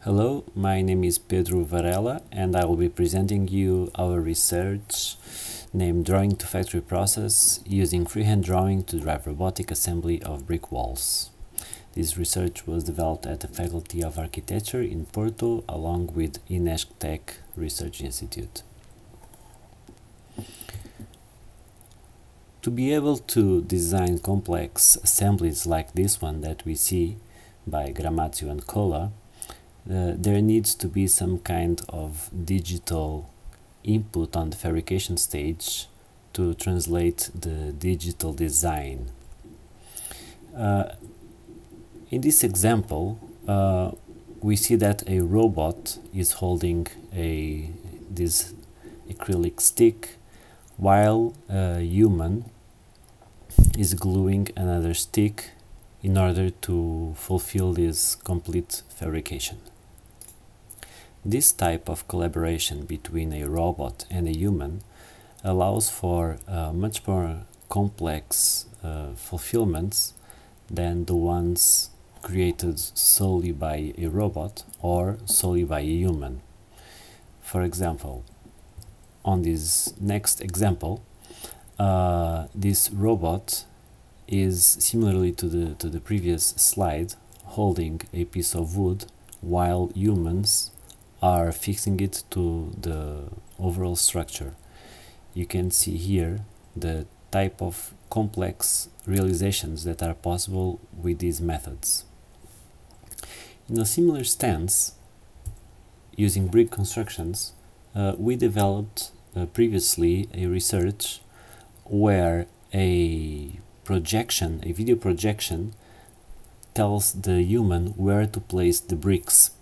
Hello, my name is Pedro Varela and I will be presenting you our research named Drawing to Factory Process using freehand drawing to drive robotic assembly of brick walls. This research was developed at the Faculty of Architecture in Porto along with enlarging Research Institute. To be able to design complex assemblies like this one that we see by Gramazio and Cola, there needs to be some kind of digital input on the fabrication stage to translate the digital design. In this example, we see that a robot is holding this acrylic stick while a human is gluing another stick in order to fulfill this complete fabrication. This type of collaboration between a robot and a human allows for much more complex fulfillments than the ones created solely by a robot or solely by a human. For example, on this next example, this robot is similarly to the previous slide holding a piece of wood while humans are fixing it to the overall structure. You can see here the type of complex realizations that are possible with these methods. In a similar stance, using brick constructions, we developed previously a research where a video projection tells the human where to place the bricks.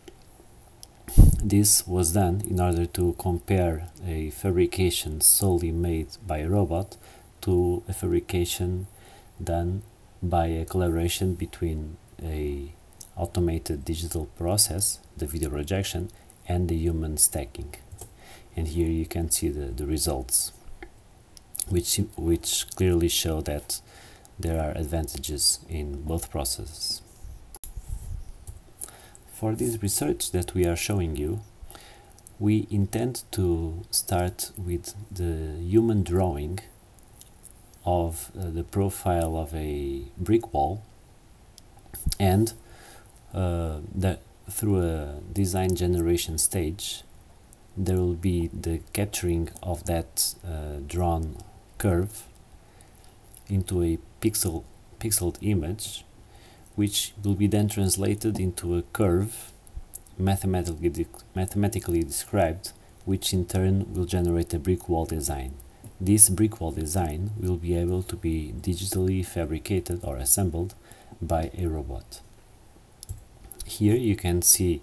This was done in order to compare a fabrication solely made by a robot to a fabrication done by a collaboration between a automated digital process, the video projection, and the human stacking. And here you can see the results, which clearly show that there are advantages in both processes. For this research that we are showing you, we intend to start with the human drawing of the profile of a brick wall, and through a design generation stage there will be the capturing of that drawn curve into a pixeled image, which will be then translated into a curve mathematically described, which in turn will generate a brick wall design. This brick wall design will be able to be digitally fabricated or assembled by a robot. Here you can see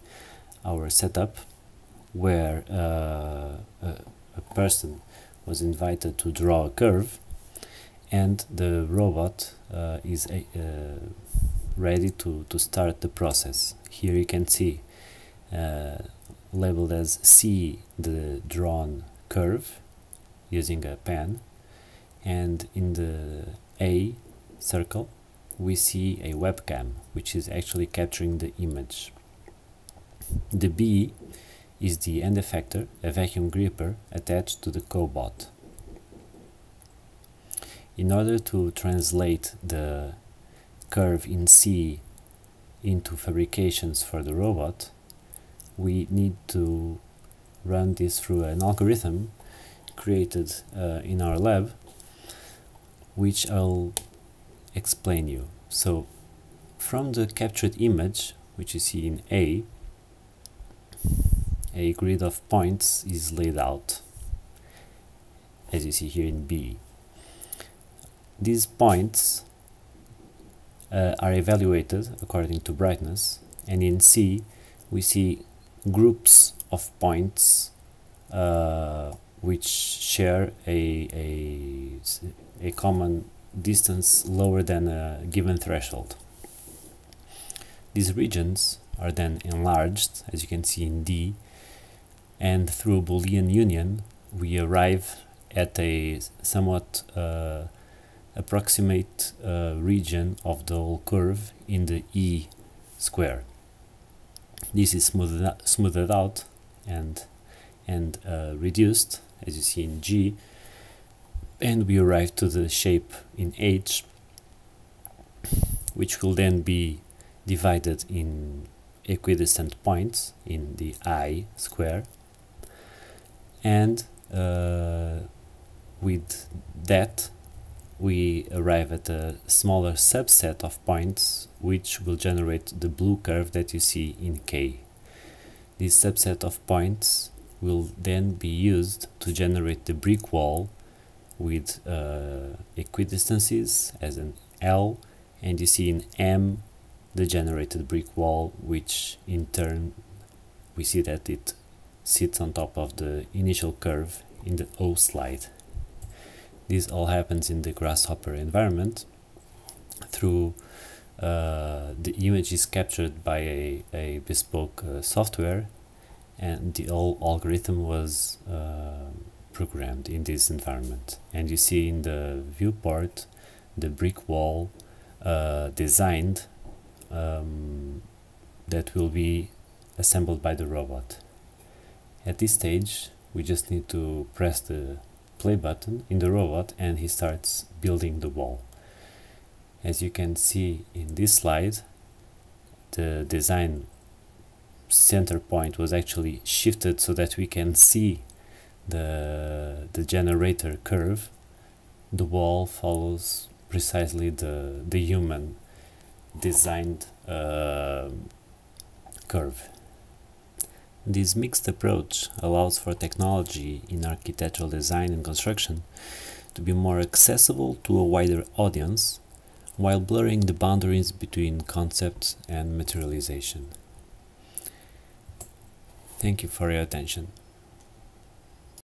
our setup where a person was invited to draw a curve and the robot is ready to start the process. Here you can see labeled as C the drawn curve using a pen, and in the A circle we see a webcam which is actually capturing the image. The B is the end effector, a vacuum gripper attached to the Cobot. In order to translate the curve in C into fabrications for the robot, we need to run this through an algorithm created in our lab, which I'll explain you. So from the captured image, which you see in A grid of points is laid out, as you see here in B. These points are evaluated according to brightness, and in C we see groups of points which share a common distance lower than a given threshold. These regions are then enlarged, as you can see in D, and through a Boolean union we arrive at a somewhat approximate region of the whole curve in the E square. This is smoothed out and reduced, as you see in G, and we arrive to the shape in H, which will then be divided in equidistant points in the I square, and with that we arrive at a smaller subset of points which will generate the blue curve that you see in K. This subset of points will then be used to generate the brick wall with equidistances as an L, and you see in M the generated brick wall, which in turn we see that it sits on top of the initial curve in the O slide. This all happens in the grasshopper environment through the image is captured by a bespoke software, and the whole algorithm was programmed in this environment. And you see in the viewport the brick wall designed that will be assembled by the robot. At this stage we just need to press the play button in the robot and he starts building the wall. As you can see in this slide, the design center point was actually shifted so that we can see the generator curve. The wall follows precisely the human designed curve. This mixed approach allows for technology in architectural design and construction to be more accessible to a wider audience, while blurring the boundaries between concept and materialization. Thank you for your attention.